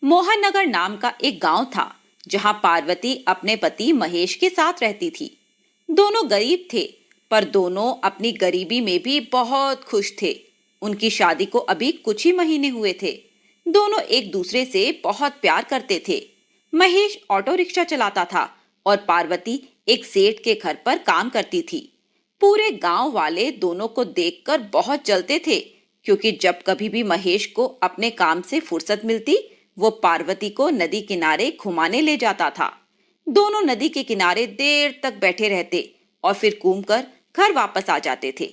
मोहन नगर नाम का एक गांव था जहां पार्वती अपने पति महेश के साथ रहती थी। दोनों गरीब थे, पर दोनों अपनी गरीबी में भी बहुत खुश थे। उनकी शादी को अभी कुछ ही महीने हुए थे। दोनों एक दूसरे से बहुत प्यार करते थे। महेश ऑटो रिक्शा चलाता था और पार्वती एक सेठ के घर पर काम करती थी। पूरे गांव वाले दोनों को देखकर बहुत जलते थे, क्योंकि जब कभी भी महेश को अपने काम से फुर्सत मिलती, वो पार्वती को नदी किनारे घुमाने ले जाता था। दोनों नदी के किनारे देर तक बैठे रहते और फिर घूमकर घर वापस आ जाते थे।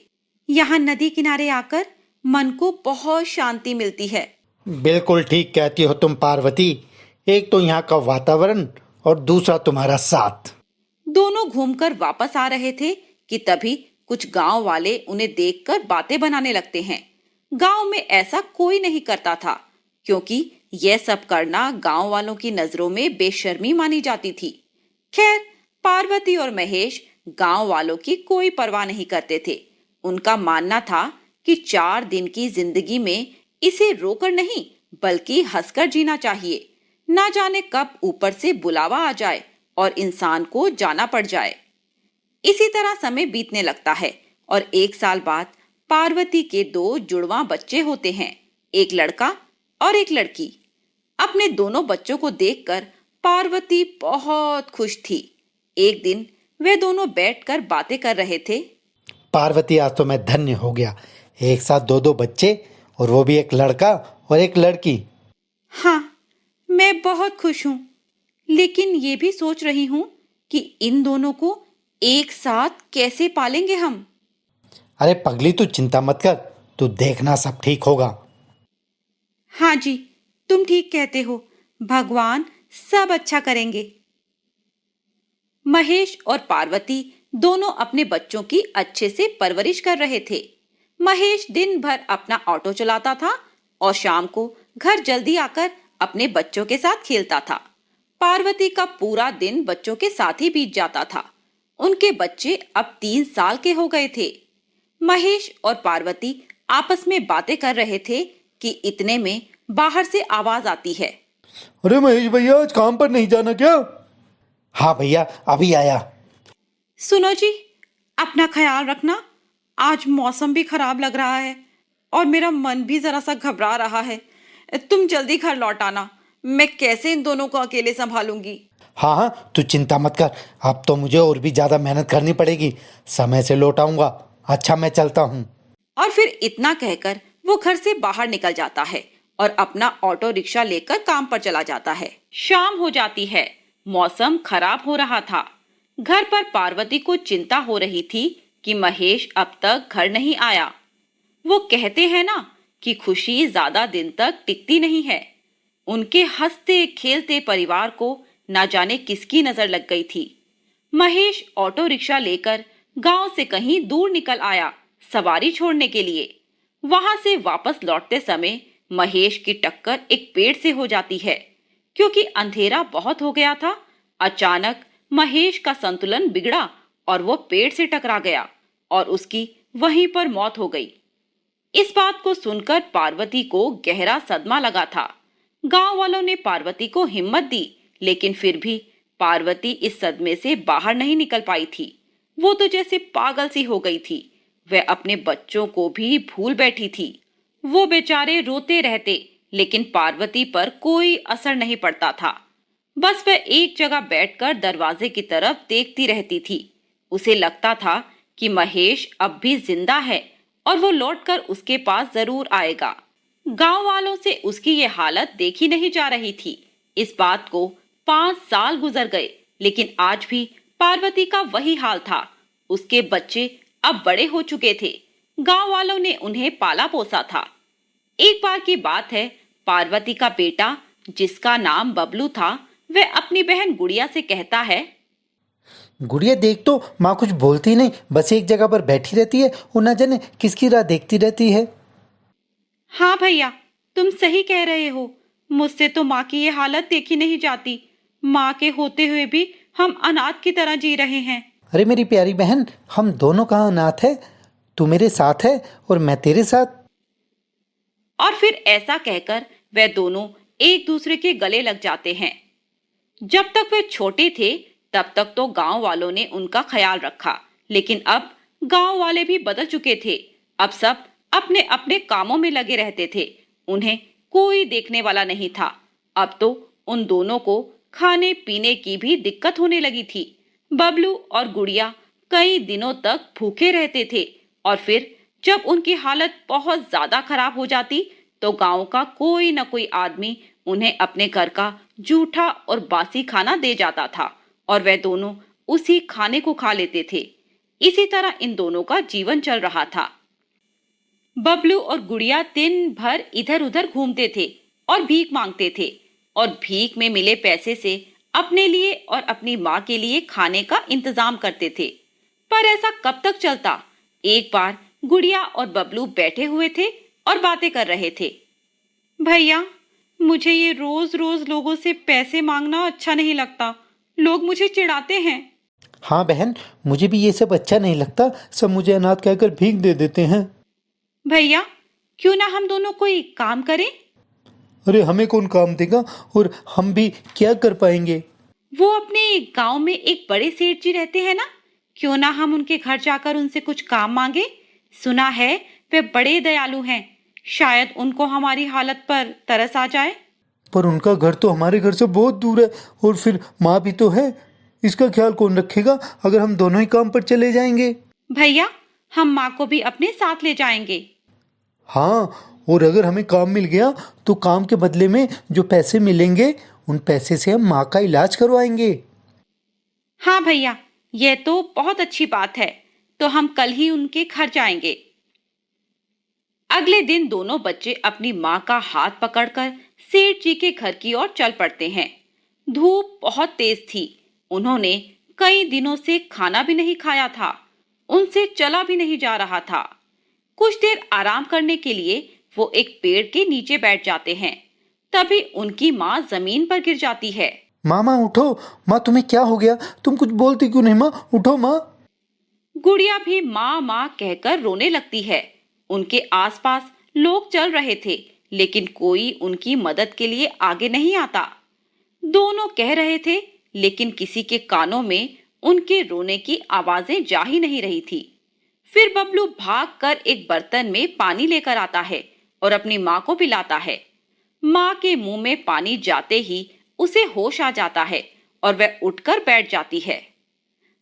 यहाँ नदी किनारे आकर मन को बहुत शांति मिलती है। बिल्कुल ठीक कहती हो तुम पार्वती। एक तो यहाँ का वातावरण और दूसरा तुम्हारा साथ। दोनों घूमकर वापस आ रहे थे कि तभी कुछ गांव वाले उन्हें देखकर बातें बनाने लगते हैं। गांव में ऐसा कोई नहीं करता था, क्योंकि यह सब करना गांव वालों की नजरों में बेशर्मी मानी जाती थी। खैर, पार्वती और महेश गांव वालों की कोई परवाह नहीं करते थे। उनका मानना था कि 4 दिन की जिंदगी में इसे रोकर नहीं, बल्कि हंसकर जीना चाहिए। ना जाने कब ऊपर से बुलावा आ जाए और इंसान को जाना पड़ जाए। इसी तरह समय बीतने लगता है और 1 साल बाद पार्वती के 2 जुड़वा बच्चे होते हैं, एक लड़का और एक लड़की। अपने दोनों बच्चों को देखकर पार्वती बहुत खुश थी। एक दिन वे दोनों बैठकर बातें कर रहे थे। पार्वती, आज तो मैं धन्य हो गया। एक साथ 2 बच्चे, और वो भी एक लड़का और एक लड़की। हाँ, मैं बहुत खुश हूँ, लेकिन ये भी सोच रही हूँ कि इन दोनों को एक साथ कैसे पालेंगे हम। अरे पगली, तू चिंता मत कर, तू देखना सब ठीक होगा। हाँ जी, तुम ठीक कहते हो। भगवान सब अच्छा करेंगे। महेश और पार्वती दोनों अपने बच्चों की अच्छे से परवरिश कर रहे थे। महेश दिन भर अपना ऑटो चलाता था और शाम को घर जल्दी आकर अपने बच्चों के साथ खेलता था। पार्वती का पूरा दिन बच्चों के साथ ही बीत जाता था। उनके बच्चे अब 3 साल के हो गए थे। महेश और पार्वती आपस में बातें कर रहे थे कि इतने में बाहर से आवाज आती है। अरे महेश भैया, आज काम पर नहीं जाना क्या? हाँ भैया, अभी आया। सुनो जी, अपना ख्याल रखना। आज मौसम भी खराब लग रहा है और मेरा मन भी जरा सा घबरा रहा है। तुम जल्दी घर लौट आना। मैं कैसे इन दोनों को अकेले संभालूंगी। हाँ हाँ, तू चिंता मत कर। अब तो मुझे और भी ज्यादा मेहनत करनी पड़ेगी। समय से लौट आऊंगा। अच्छा, मैं चलता हूँ। और फिर इतना कहकर वो घर से बाहर निकल जाता है और अपना ऑटो रिक्शा लेकर काम पर चला जाता है। शाम हो जाती है। मौसम खराब हो रहा था। घर पर पार्वती को चिंता हो रही थी कि महेश अब तक घर नहीं आया। वो कहते हैं ना कि खुशी ज्यादा दिन तक टिकती नहीं है। उनके हंसते खेलते परिवार को ना जाने किसकी नजर लग गई थी। महेश ऑटो रिक्शा लेकर गांव से कहीं दूर निकल आया सवारी छोड़ने के लिए। वहां से वापस लौटते समय महेश की टक्कर एक पेड़ से हो जाती है। क्योंकि अंधेरा बहुत हो गया था, अचानक महेश का संतुलन बिगड़ा और वो पेड़ से टकरा गया और उसकी वहीं पर मौत हो गई। इस बात को सुनकर पार्वती को गहरा सदमा लगा था। गांव वालों ने पार्वती को हिम्मत दी, लेकिन फिर भी पार्वती इस सदमे से बाहर नहीं निकल पाई थी। वो तो जैसे पागल सी हो गई थी। वह अपने बच्चों को भी भूल बैठी थी। वो बेचारे रोते रहते, लेकिन पार्वती पर कोई असर नहीं पड़ता था। बस वह एक जगह बैठकर दरवाजे की तरफ देखती रहती थी। उसे लगता था कि महेश अब भी जिंदा है और वो लौटकर उसके पास जरूर आएगा। गांव वालों से उसकी ये हालत देखी नहीं जा रही थी। इस बात को 5 साल गुजर गए, लेकिन आज भी पार्वती का वही हाल था। उसके बच्चे अब बड़े हो चुके थे। गांव वालों ने उन्हें पाला पोसा था। एक बार की बात है, पार्वती का बेटा, जिसका नाम बबलू था, वह अपनी बहन गुड़िया से कहता है। गुड़िया, देख तो, माँ कुछ बोलती नहीं, बस एक जगह पर बैठी रहती है और न जाने किसकी राह देखती रहती है। हाँ भैया, तुम सही कह रहे हो। मुझसे तो माँ की ये हालत देखी नहीं जाती। माँ के होते हुए भी हम अनाथ की तरह जी रहे हैं। अरे मेरी प्यारी बहन, हम दोनों कहाँ अनाथ है? तू मेरे साथ है और मैं तेरे साथ। और फिर ऐसा कहकर वह दोनों एक दूसरे के गले लग जाते हैं। जब तक वे छोटे थे तब तक तो गांव वालों ने उनका ख्याल रखा, लेकिन अब गांव वाले भी बदल चुके थे। अब सब अपने अपने कामों में लगे रहते थे, उन्हें कोई देखने वाला नहीं था। अब तो उन दोनों को खाने पीने की भी दिक्कत होने लगी थी। बबलू और गुड़िया कई दिनों तक भूखे रहते थे और फिर जब उनकी हालत बहुत ज्यादा खराब हो जाती तो गांव का कोई न कोई आदमी उन्हें अपने घर का जूठा और बासी खाना दे जाता था और वह दोनों उसी खाने को खा लेते थे। इसी तरह इन दोनों का जीवन चल रहा था। बबलू और गुड़िया दिन भर इधर उधर घूमते थे और भीख मांगते थे और भीख में मिले पैसे से अपने लिए और अपनी माँ के लिए खाने का इंतजाम करते थे। पर ऐसा कब तक चलता? एक बार गुड़िया और बबलू बैठे हुए थे और बातें कर रहे थे। भैया, मुझे ये रोज रोज लोगों से पैसे मांगना अच्छा नहीं लगता, लोग मुझे चिढ़ाते हैं। हाँ बहन, मुझे भी ये सब अच्छा नहीं लगता, सब मुझे अनाथ कहकर भीख दे देते हैं। भैया, क्यों ना हम दोनों कोई काम करें? अरे हमें कौन काम देगा और हम भी क्या कर पाएंगे? वो अपने गांव में एक बड़े सेठ जी रहते हैं ना, क्यों ना हम उनके घर जाकर उनसे कुछ काम मांगे। सुना है वे बड़े दयालु हैं, शायद उनको हमारी हालत पर तरस आ जाए। पर उनका घर तो हमारे घर से बहुत दूर है और फिर माँ भी तो है, इसका ख्याल कौन रखेगा अगर हम दोनों ही काम पर चले जाएंगे? भैया, हम माँ को भी अपने साथ ले जाएंगे। हाँ, और अगर हमें काम मिल गया तो काम के बदले में जो पैसे मिलेंगे उन पैसे से हम माँ का इलाज करवाएंगे। हाँ भैया, यह तो बहुत अच्छी बात है, तो हम कल ही उनके घर जाएंगे। अगले दिन दोनों बच्चे अपनी माँ का हाथ पकड़कर सेठ जी के घर की ओर चल पड़ते हैं। धूप बहुत तेज थी, उन्होंने कई दिनों से खाना भी नहीं खाया था, उनसे चला भी नहीं जा रहा था। कुछ देर आराम करने के लिए वो एक पेड़ के नीचे बैठ जाते हैं। तभी उनकी माँ जमीन पर गिर जाती है। माँ उठो, माँ तुम्हें क्या हो गया? तुम कुछ बोलती क्यों नहीं माँ? उठो माँ। गुड़िया भी माँ माँ कहकर रोने लगती है। उनके आसपास लोग चल रहे थे, लेकिन कोई उनकी मदद के लिए आगे नहीं आता। दोनों कह रहे थे, लेकिन किसी के कानों में उनके रोने की आवाजें जा ही नहीं रही थी। फिर बबलू भागकर एक बर्तन में पानी लेकर आता है और अपनी माँ को पिलाता है। माँ के मुंह में पानी जाते ही उसे होश आ जाता है और वह उठकर बैठ जाती है।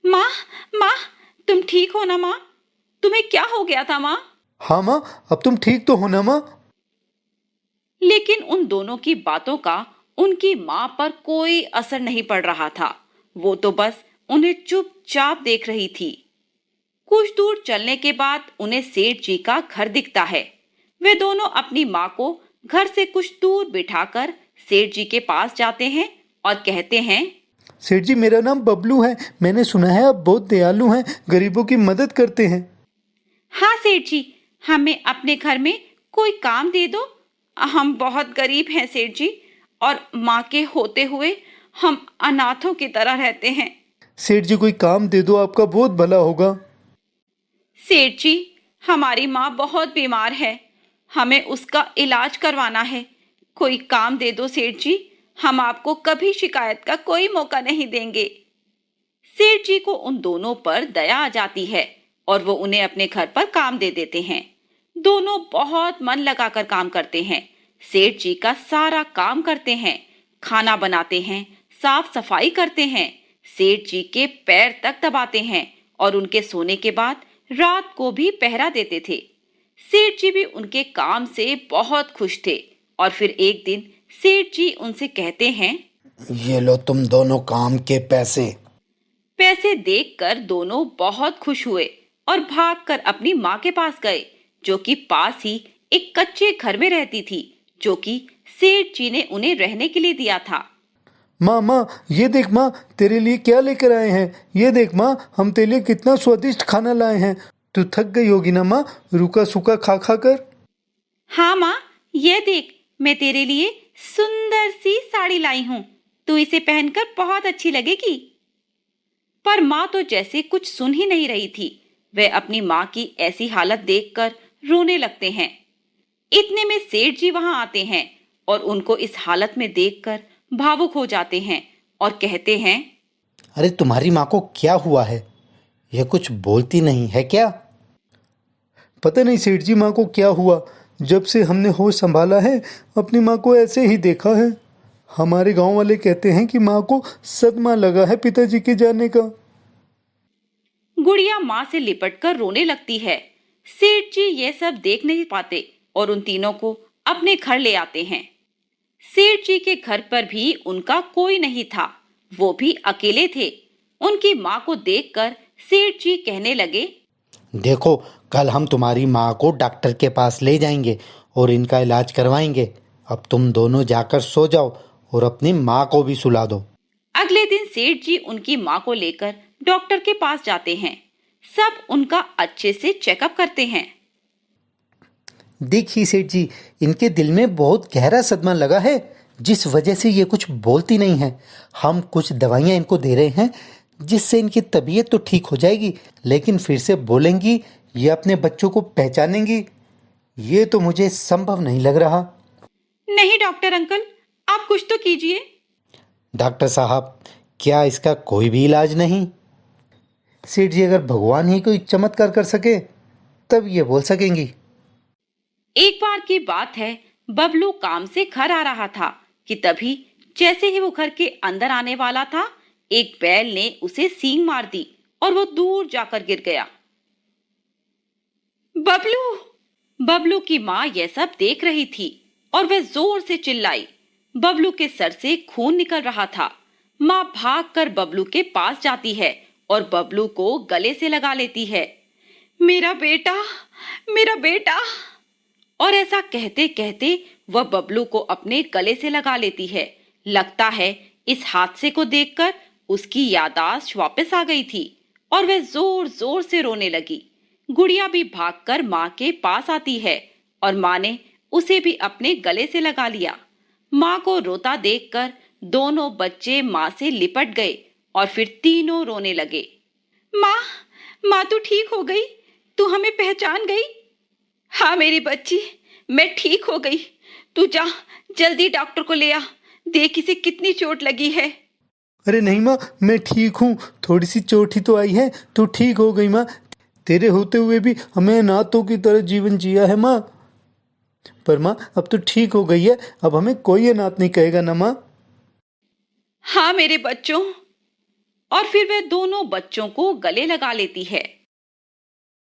माँ, माँ, तुम ठीक हो ना माँ? तुम्हें क्या हो गया था माँ? हाँ माँ, अब तुम ठीक तो हो ना माँ? लेकिन उन दोनों की बातों का उनकी माँ पर कोई असर नहीं पड़ रहा था। वो तो बस उन्हें चुपचाप देख रही थी। कुछ दूर चलने के बाद उन्हें सेठ जी का घर दिखता है। वे दोनों अपनी माँ को घर से कुछ दूर बिठाकर सेठ जी के पास जाते हैं और कहते हैं, सेठ जी, मेरा नाम बबलू है, मैंने सुना है आप बहुत दयालु हैं, गरीबों की मदद करते हैं। हाँ सेठ जी, हमें अपने घर में कोई काम दे दो। हम बहुत गरीब हैं सेठ जी, और माँ के होते हुए हम अनाथों की तरह रहते हैं। सेठ जी, कोई काम दे दो, आपका बहुत भला होगा। सेठ जी, हमारी माँ बहुत बीमार है, हमें उसका इलाज करवाना है। कोई काम दे दो सेठ जी, हम आपको कभी शिकायत का कोई मौका नहीं देंगे। सेठ जी को उन दोनों पर दया आ जाती है और वो उन्हें अपने घर पर काम दे देते हैं। दोनों बहुत मन लगाकर काम करते हैं। सेठ जी का सारा काम करते हैं, खाना बनाते हैं, साफ सफाई करते हैं, सेठ जी के पैर तक दबाते हैं और उनके सोने के बाद रात को भी पहरा देते थे। सेठ जी भी उनके काम से बहुत खुश थे और फिर एक दिन सेठ जी उनसे कहते हैं, ये लो तुम दोनों काम के पैसे। पैसे देखकर दोनों बहुत खुश हुए और भागकर अपनी माँ के पास गए, जो कि पास ही एक कच्चे घर में रहती थी, जो कि सेठ जी ने उन्हें रहने के लिए दिया था। माँ, ये देख माँ, तेरे लिए क्या लेकर आए हैं। ये देख माँ, हम तेरे लिए कितना स्वादिष्ट खाना लाए हैं। तू थक गई होगी ना माँ, रूखा सूखा खा खा कर। हाँ माँ, ये देख, मैं तेरे लिए सुंदर सी साड़ी लाई हूँ, तू इसे पहनकर बहुत अच्छी लगेगी। पर माँ तो जैसे कुछ सुन ही नहीं रही थी। वे अपनी माँ की ऐसी हालत देखकर रोने लगते हैं। इतने में सेठ जी वहां आते हैं और उनको इस हालत में देखकर भावुक हो जाते हैं और कहते हैं, अरे तुम्हारी माँ को क्या हुआ है? यह कुछ बोलती नहीं है क्या? पता नहीं सेठ जी माँ को क्या हुआ, जब से हमने होश संभाला है अपनी माँ को ऐसे ही देखा है। हमारे गांव वाले कहते हैं कि माँ को सदमा लगा है पिताजी के जाने का। गुड़िया माँ से लिपटकर रोने लगती है। सेठ जी ये सब देख नहीं पाते और उन तीनों को अपने घर ले आते हैं। सेठ जी के घर पर भी उनका कोई नहीं था, वो भी अकेले थे। उनकी माँ को देखकर सेठ जी कहने लगे, देखो, कल हम तुम्हारी माँ को डॉक्टर के पास ले जाएंगे और इनका इलाज करवाएंगे। अब तुम दोनों जाकर सो जाओ और अपनी माँ को भी सुला दो। अगले दिन सेठ जी उनकी माँ को लेकर डॉक्टर के पास जाते हैं। सब उनका अच्छे से चेकअप करते हैं। देखिए सेठ जी, इनके दिल में बहुत गहरा सदमा लगा है, जिस वजह से ये कुछ बोलती नहीं है। हम कुछ दवाइयाँ इनको दे रहे हैं जिससे इनकी तबीयत तो ठीक हो जाएगी, लेकिन फिर से बोलेंगी ये अपने बच्चों को पहचानेंगी, ये तो मुझे संभव नहीं लग रहा। नहीं डॉक्टर अंकल, आप कुछ तो कीजिए। डॉक्टर साहब, क्या इसका कोई भी इलाज नहीं? सेठ जी, अगर भगवान ही कोई चमत्कार कर सके तब ये बोल सकेंगी। एक बार की बात है, बबलू काम से घर आ रहा था कि तभी जैसे ही वो घर के अंदर आने वाला था, एक बैल ने उसे सींग मार दी और वो दूर जाकर गिर गया। बबलू की माँ यह सब देख रही थी और वह जोर से चिल्लाई। बबलू के सर से खून निकल रहा था। माँ भागकर बबलू के पास जाती है और बबलू को गले से लगा लेती है। मेरा बेटा, मेरा बेटा। और ऐसा कहते कहते वह बबलू को अपने गले से लगा लेती है। लगता है इस हादसे को देखकर उसकी याददाश्त वापस आ गई थी और वह जोर जोर से रोने लगी। गुड़िया भी भागकर माँ के पास आती है और माँ ने उसे भी अपने गले से लगा लिया। माँ को रोता देखकर दोनों बच्चे माँ से लिपट गए और फिर तीनों रोने लगे। माँ तू ठीक हो गई? तू हमें पहचान गई? हाँ मेरी बच्ची, मैं ठीक हो गई। तू जा, जल्दी डॉक्टर को ले आ, देख इसे कितनी चोट लगी है। अरे नहीं माँ, मैं ठीक हूँ, थोड़ी सी चोट ही तो आई है, तू ठीक हो गई माँ। तेरे होते हुए भी हमें अनाथों की तरह जीवन जिया है माँ। पर माँ अब तो ठीक हो गई है, अब हमें कोई अनाथ नहीं कहेगा ना माँ। हाँ मेरे बच्चों। और फिर वह दोनों बच्चों को गले लगा लेती है।